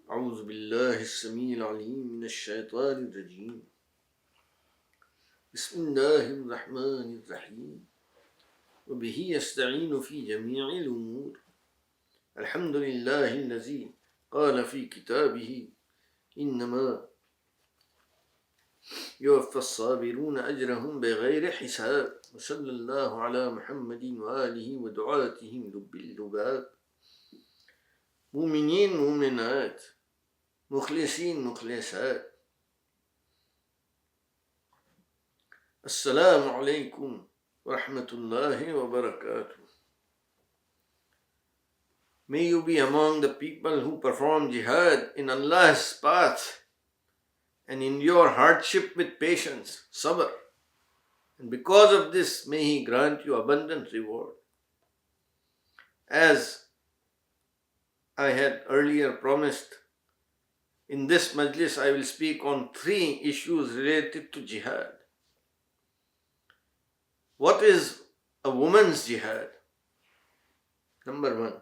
أعوذ بالله السميع العليم من الشيطان الرجيم بسم الله الرحمن الرحيم وبه يستعين في جميع الأمور الحمد لله الذي قال في كتابه إنما يوفى الصابرون أجرهم بغير حساب وصلى الله على محمد وآله ودعاتهم لب اللباب مؤمنين مؤمنات مخلصين مخلصات السلام عليكم ورحمة الله وبركاته. May you be among the people who perform jihad in Allah's path and endure hardship with patience, sabr. And because of this, may He grant you abundant reward. As I had earlier promised, in this Majlis I will speak on 3 issues related to jihad. What is a woman's jihad? Number 1.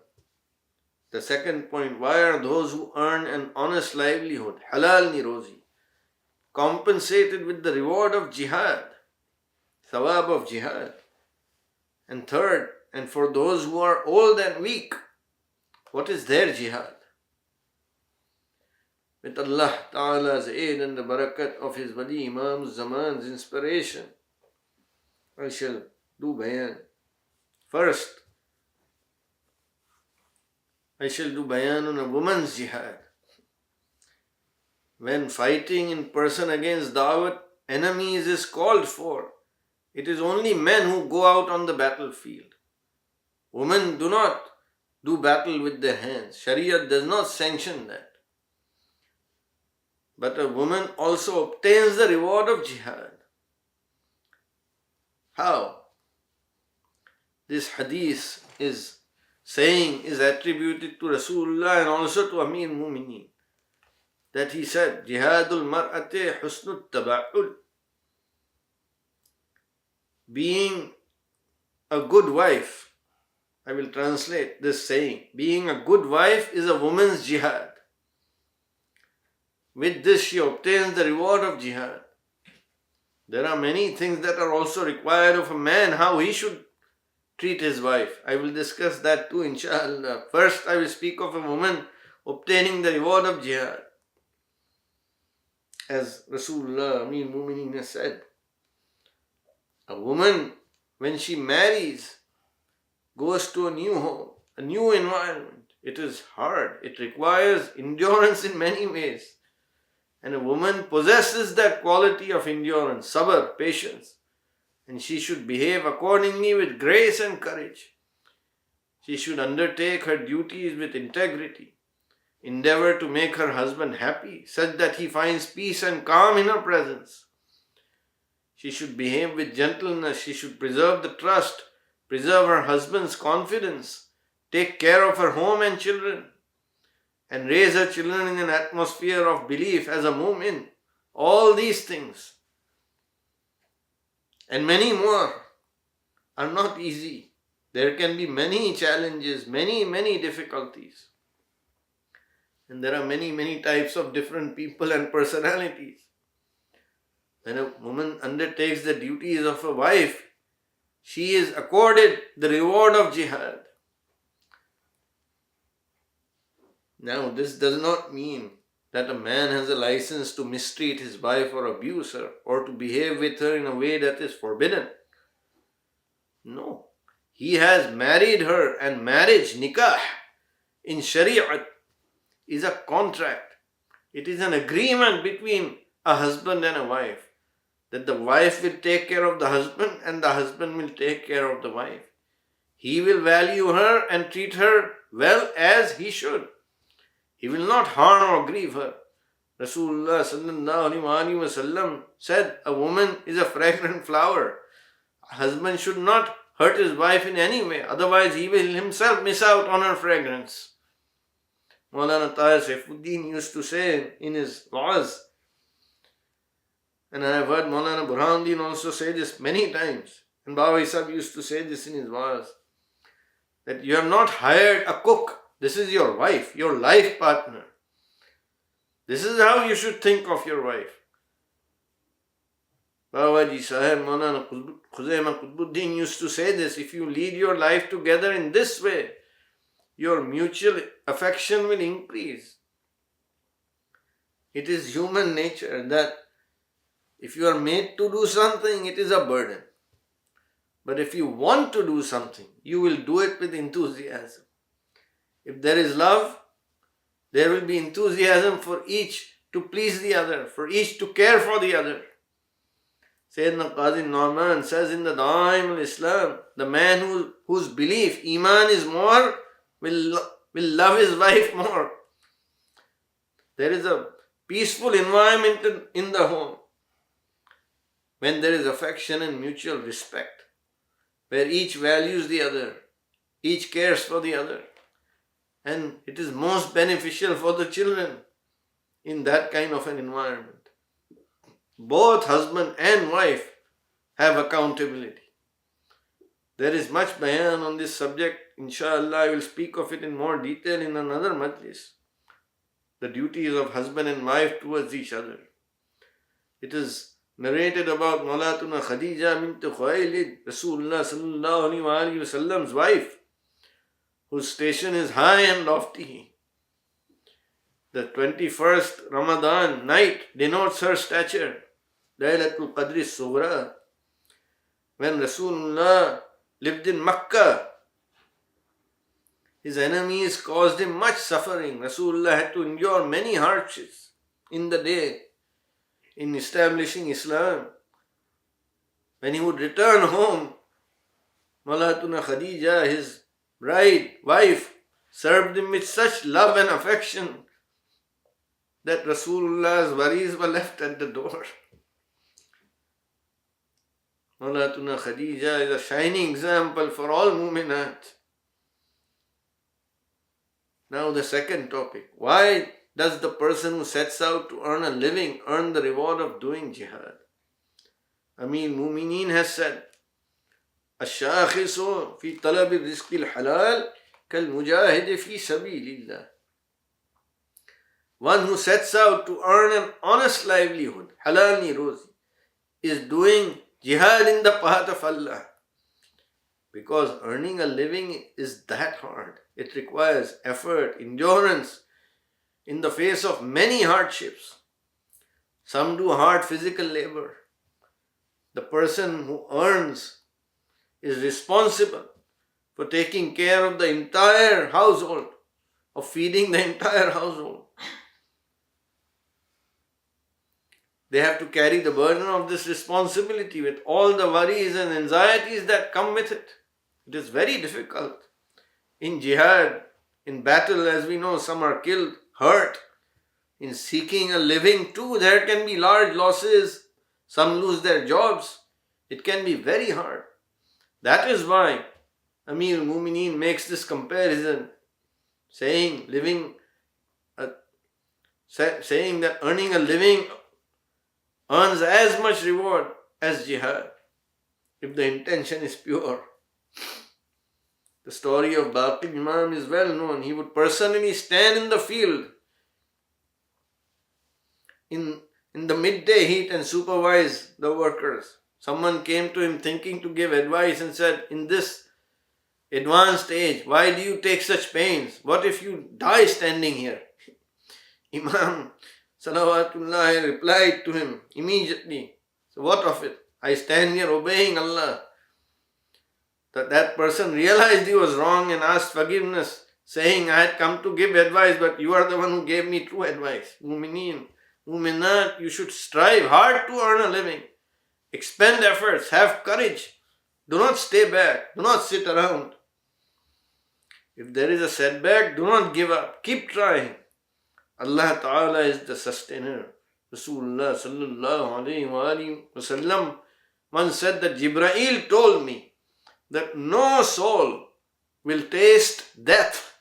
The second point, why are those who earn an honest livelihood, halal ni rozi, compensated with the reward of jihad, thawab of jihad? And third, and for those who are old and weak, what is their jihad? With Allah Ta'ala's aid and the barakat of His Wali Imam Zaman's inspiration, I shall do bayan. First, I shall do bayan on a woman's jihad. When fighting in person against Dawat enemies is called for, it is only men who go out on the battlefield. Women do not do battle with their hands. Shari'at does not sanction that. But a woman also obtains the reward of jihad. How? This hadith is attributed to Rasulullah and also to Amir Mumineen, that he said, Jihadul mar'ate husnul taba'ul. Being a good wife, I will translate this saying, being a good wife is a woman's jihad. With this she obtains the reward of jihad. There are many things that are also required of a man, how he should treat his wife. I will discuss that too, Inshaallah. First, I will speak of a woman obtaining the reward of jihad. As Rasulullah Amir Mumineen has said, a woman, when she marries, goes to a new home, a new environment. It is hard. It requires endurance in many ways. And a woman possesses that quality of endurance, sabr, patience. And she should behave accordingly with grace and courage. She should undertake her duties with integrity. Endeavor to make her husband happy, such that he finds peace and calm in her presence. She should behave with gentleness. She should preserve the trust, preserve her husband's confidence, take care of her home and children, and raise her children in an atmosphere of belief as a mu'min. All these things and many more are not easy. There can be many challenges, many difficulties. And there are many types of different people and personalities. When a woman undertakes the duties of a wife, she is accorded the reward of jihad. Now, this does not mean that a man has a license to mistreat his wife or abuse her or to behave with her in a way that is forbidden. No. He has married her, and marriage, nikah, in Shari'at is a contract. It is an agreement between a husband and a wife, that the wife will take care of the husband and the husband will take care of the wife. He will value her and treat her well as he should. He will not harm or grieve her. Rasulullah sallallahu alaihi wasallam said, a woman is a fragrant flower. A husband should not hurt his wife in any way, otherwise he will himself miss out on her fragrance. Maulana Taher Fakhruddin used to say in his laws, and I have heard Maulana Burhanuddin also say this many times, and Baba Isab used to say this in his laws, that you have not hired a cook. This is your wife, your life partner. This is how you should think of your wife. Babaji Sahib Maulana Khuzaima Qutbuddin used to say this: if you lead your life together in this way, your mutual affection will increase. It is human nature that if you are made to do something, it is a burden. But if you want to do something, you will do it with enthusiasm. If there is love, there will be enthusiasm for each to please the other, for each to care for the other. Syedna Qazi Norman says in the Dawat al-Islam, the man whose belief, Iman, is more, will love his wife more. There is a peaceful environment in the home when there is affection and mutual respect, where each values the other, each cares for the other. And it is most beneficial for the children in that kind of an environment. Both husband and wife have accountability. There is much bayan on this subject. Inshaallah, I will speak of it in more detail in another majlis. The duties of husband and wife towards each other. It is narrated about Mawlatuna Khadija bint Khuwaylid, Rasulullah sallallahu alaihi wasallam's wife, whose station is high and lofty. The 21st Ramadan night denotes her stature, Laylatul Qadr Sughra. When Rasulullah lived in Makkah, his enemies caused him much suffering. Rasulullah had to endure many hardships in the day in establishing Islam. When he would return home, Mawlatuna Khadija, his wife, served him with such love and affection that Rasulullah's worries were left at the door. Mawlatuna Khadija is a shining example for all mu'minat. Now the second topic. Why does the person who sets out to earn a living earn the reward of doing jihad? Amir Mumineen has said, الشاخص في طلب الرزق الحلال كالمجاهد في سبيل الله. One who sets out to earn an honest livelihood, halal ni rozi, is doing jihad in the path of Allah. Because earning a living is that hard. It requires effort, endurance in the face of many hardships. Some do hard physical labor. The person who earns is responsible for taking care of the entire household, of feeding the entire household. They have to carry the burden of this responsibility with all the worries and anxieties that come with it. It is very difficult. In jihad, in battle, as we know, some are killed, hurt. In seeking a living too, there can be large losses. Some lose their jobs. It can be very hard. That is why Amir Mumineen makes this comparison, saying that earning a living earns as much reward as jihad, if the intention is pure. The story of Baqir Imam is well known. He would personally stand in the field in the midday heat and supervise the workers. Someone came to him thinking to give advice and said, in this advanced age, why do you take such pains? What if you die standing here? Imam Salawatullah replied to him immediately, so what of it? I stand here obeying Allah. That person realized he was wrong and asked forgiveness, saying, I had come to give advice, but you are the one who gave me true advice. Mumineen, Muminat, you should strive hard to earn a living. Expend efforts, have courage. Do not stay back, do not sit around. If there is a setback, do not give up. Keep trying. Allah Ta'ala is the sustainer. Rasulullah sallallahu alayhi wa sallam once said that Jibreel told me that no soul will taste death.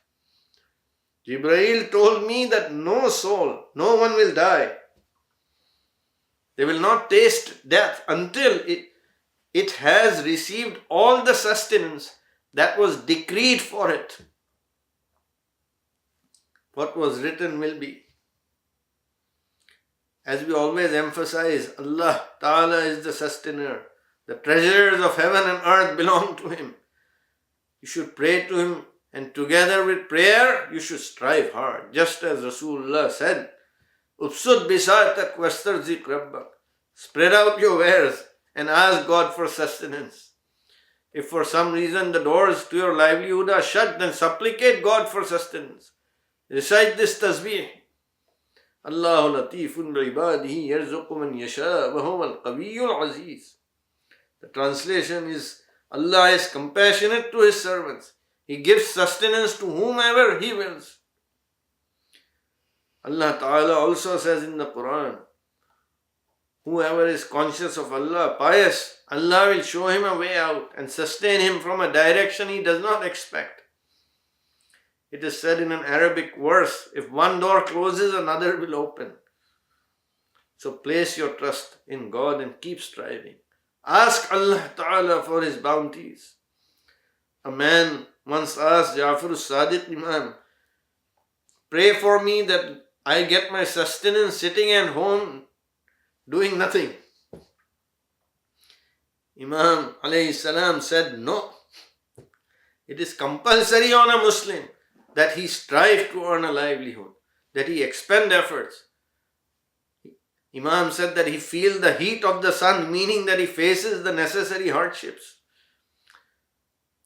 Jibreel told me that no soul, no one will die. They will not taste death until it has received all the sustenance that was decreed for it. What was written will be. As we always emphasize, Allah Ta'ala is the sustainer. The treasures of heaven and earth belong to Him. You should pray to Him, and together with prayer, you should strive hard. Just as Rasulullah said, Ubsud bisatak wastarzik rabbak. Spread out your wares and ask God for sustenance. If for some reason the doors to your livelihood are shut, then supplicate God for sustenance. Recite this tasbih. Allahu latifun bi ibadihi yarzuqu man yasha wa huwa al-qawiyyul aziz. The translation is, Allah is compassionate to His servants. He gives sustenance to whomever He wills. Allah Ta'ala also says in the Quran, whoever is conscious of Allah, pious, Allah will show him a way out and sustain him from a direction he does not expect. It is said in an Arabic verse, if one door closes, another will open. So place your trust in God and keep striving. Ask Allah Ta'ala for His bounties. A man once asked Ja'far as-Sadiq Imam, pray for me that I get my sustenance sitting at home doing nothing. Imam alayhi salam said, no. It is compulsory on a Muslim that he strive to earn a livelihood, that he expend efforts. Imam said that he feel the heat of the sun, meaning that he faces the necessary hardships.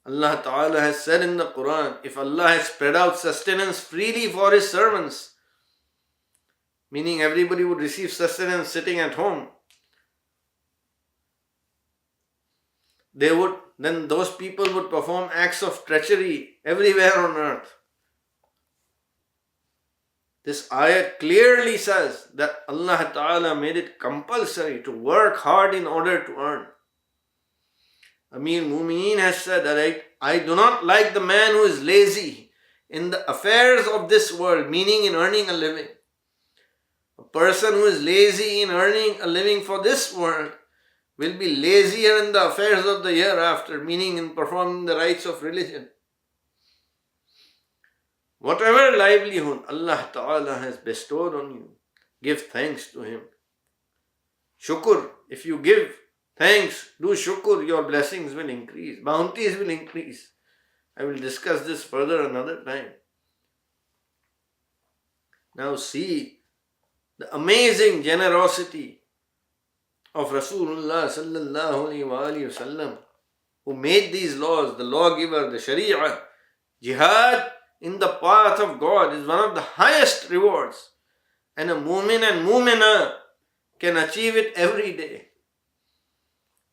Allah Ta'ala has said in the Quran, if Allah has spread out sustenance freely for His servants, meaning everybody would receive sustenance sitting at home, then those people would perform acts of treachery everywhere on earth. This ayat clearly says that Allah Ta'ala made it compulsory to work hard in order to earn. Amir Mumineen has said that I do not like the man who is lazy in the affairs of this world, meaning in earning a living. A person who is lazy in earning a living for this world will be lazier in the affairs of the hereafter, meaning in performing the rites of religion. Whatever livelihood Allah Ta'ala has bestowed on you, give thanks to Him. Shukr, if you give thanks, do shukr, your blessings will increase, bounties will increase. I will discuss this further another time. Now see the amazing generosity of Rasulullah sallallahu alaihi wasallam, who made these laws, the lawgiver, the Shari'at. Jihad in the path of God is one of the highest rewards, and a mu'min and mu'minah can achieve it every day.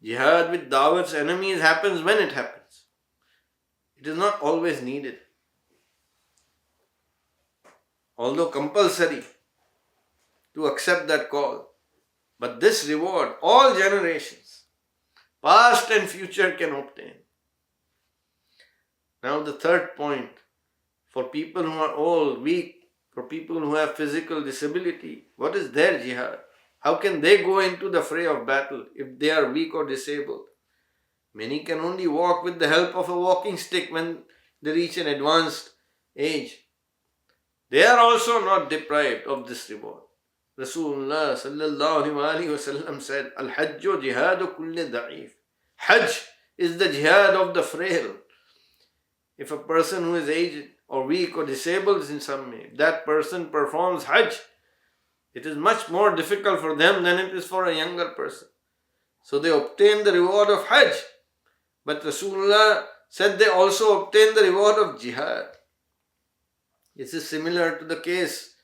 Jihad with Dawat's enemies happens when it happens. It is not always needed. Although compulsory to accept that call. But this reward, all generations, past and future, can obtain. Now the third point, for people who are old, weak, for people who have physical disability, what is their jihad? How can they go into the fray of battle if they are weak or disabled? Many can only walk with the help of a walking stick when they reach an advanced age. They are also not deprived of this reward. Rasulullah sallallahu alaihi wasallam said, Al-Hajju jihadu kulli da'if. Hajj is the jihad of the frail. If a person who is aged or weak or disabled in some way, that person performs Hajj, it is much more difficult for them than it is for a younger person. So they obtain the reward of Hajj. But Rasulullah said they also obtain the reward of Jihad. This is similar to the case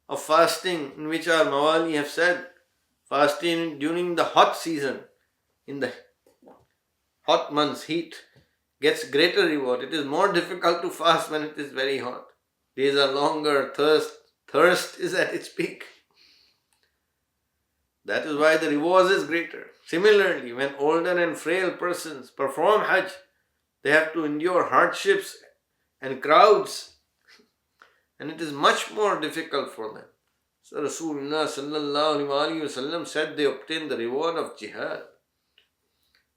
of fasting, in which our Mawali have said, fasting during the hot season, in the hot months, heat, gets greater reward. It is more difficult to fast when it is very hot. Days are longer, thirst is at its peak. That is why the reward is greater. Similarly, when older and frail persons perform Hajj, they have to endure hardships and crowds, and it is much more difficult for them. So Rasulullah sallallahu alaihi wasallam said they obtain the reward of Jihad.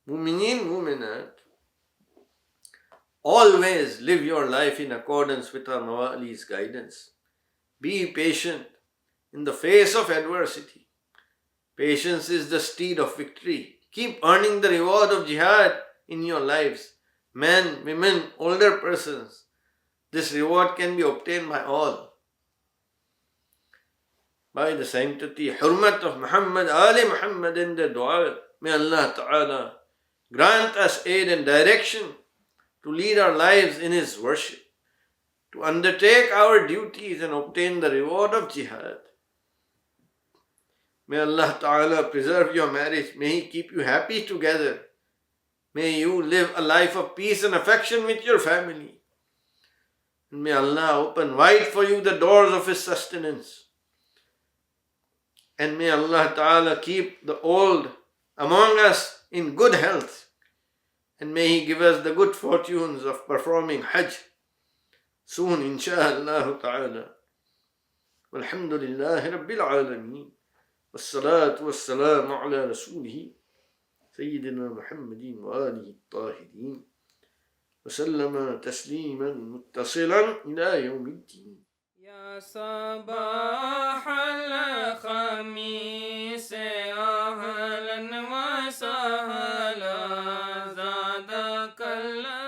Mumineen, Muminat, always live your life in accordance with our Mawali's guidance. Be patient in the face of adversity. Patience is the steed of victory. Keep earning the reward of jihad in your lives. Men, women, older persons. This reward can be obtained by all. By the sanctity, hurmat of Muhammad, Ali Muhammad and their dua. May Allah Ta'ala grant us aid and direction to lead our lives in His worship, to undertake our duties and obtain the reward of jihad. May Allah Ta'ala preserve your marriage. May He keep you happy together. May you live a life of peace and affection with your family. And may Allah open wide for you the doors of His sustenance. And may Allah Ta'ala keep the old among us in good health. And may He give us the good fortunes of performing Hajj soon, Inshaallah Ta'ala. Walhamdulillahi Rabbil Alameen. والصلاة والسلام على رسوله سيدنا محمد وآله الطاهرين وسلم تسليما متصلا إلى يوم الدين. يا صباح الخميس أهلا وسهلا زادك الله